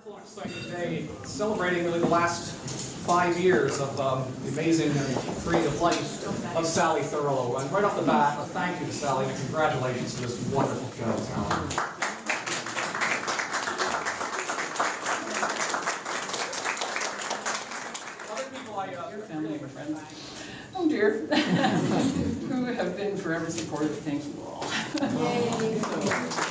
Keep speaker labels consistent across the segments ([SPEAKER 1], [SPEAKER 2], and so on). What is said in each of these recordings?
[SPEAKER 1] wonderful and exciting day, celebrating really the last 5 years of the amazing and creative life of Sally Thurlow. And right off the bat, a thank you to Sally and congratulations to this wonderful show, Sally. Other people
[SPEAKER 2] Your family and friends. Oh dear. Who have been forever supportive, thank you all. Yay.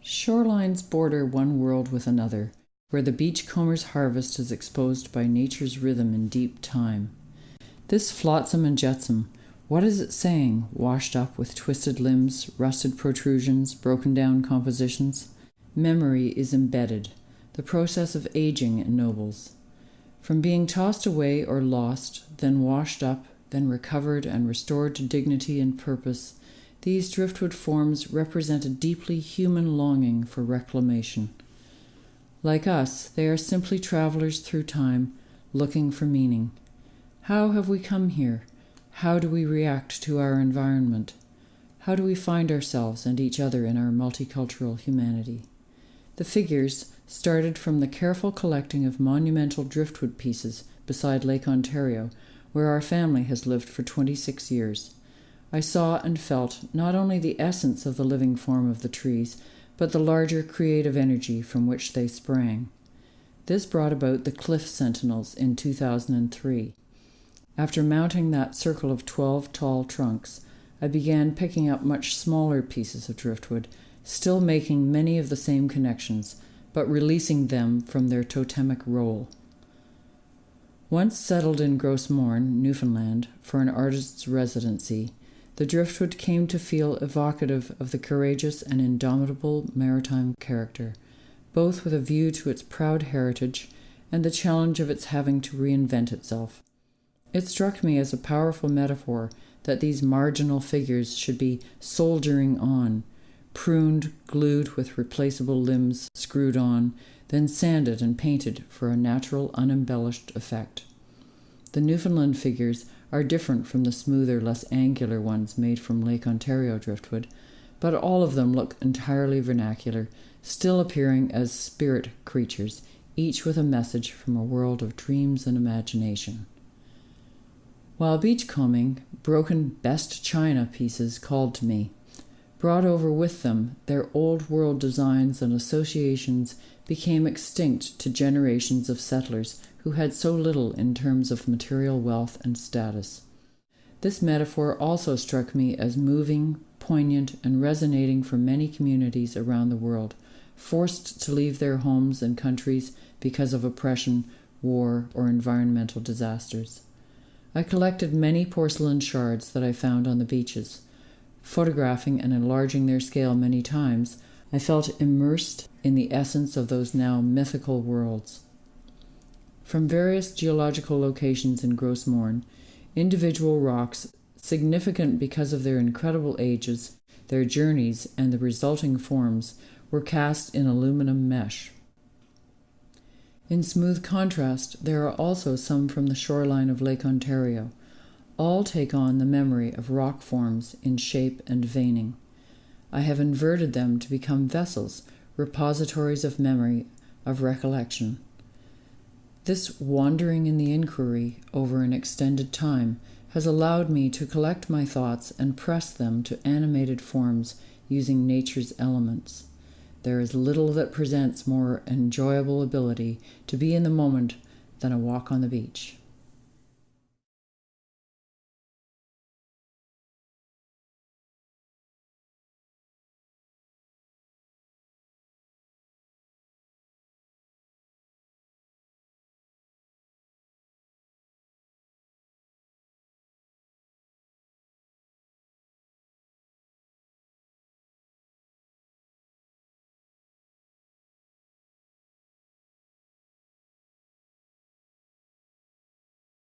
[SPEAKER 2] Shorelines border one world with another, where the beachcomber's harvest is exposed by nature's rhythm in deep time. This flotsam and jetsam, what is it saying, washed up with twisted limbs, rusted protrusions, broken down compositions? Memory is embedded. The process of aging ennobles. From being tossed away or lost, then washed up, then recovered and restored to dignity and purpose, these driftwood forms represent a deeply human longing for reclamation. Like us, they are simply travelers through time, looking for meaning. How have we come here? How do we react to our environment? How do we find ourselves and each other in our multicultural humanity? The figures started from the careful collecting of monumental driftwood pieces beside Lake Ontario, where our family has lived for 26 years. I saw and felt not only the essence of the living form of the trees, but the larger creative energy from which they sprang. This brought about the Cliff Sentinels in 2003. After mounting that circle of 12 tall trunks, I began picking up much smaller pieces of driftwood, still making many of the same connections, but releasing them from their totemic role. Once settled in Grossmorn, Newfoundland, for an artist's residency, the driftwood came to feel evocative of the courageous and indomitable maritime character, both with a view to its proud heritage and the challenge of its having to reinvent itself. It struck me as a powerful metaphor that these marginal figures should be soldiering on, pruned, glued with replaceable limbs screwed on, then sanded and painted for a natural, unembellished effect. The Newfoundland figures are different from the smoother, less angular ones made from Lake Ontario driftwood, but all of them look entirely vernacular, still appearing as spirit creatures, each with a message from a world of dreams and imagination. While beachcombing, broken best china pieces called to me. Brought over with them, their old world designs and associations became extinct to generations of settlers who had so little in terms of material wealth and status. This metaphor also struck me as moving, poignant, and resonating for many communities around the world, forced to leave their homes and countries because of oppression, war, or environmental disasters. I collected many porcelain shards that I found on the beaches. Photographing and enlarging their scale many times, I felt immersed in the essence of those now mythical worlds. From various geological locations in Grossmorn, individual rocks, significant because of their incredible ages, their journeys, and the resulting forms, were cast in aluminum mesh. In smooth contrast, there are also some from the shoreline of Lake Ontario. All take on the memory of rock forms in shape and veining. I have inverted them to become vessels, repositories of memory, of recollection. This wandering in the inquiry over an extended time has allowed me to collect my thoughts and press them to animated forms using nature's elements. There is little that presents more enjoyable ability to be in the moment than a walk on the beach.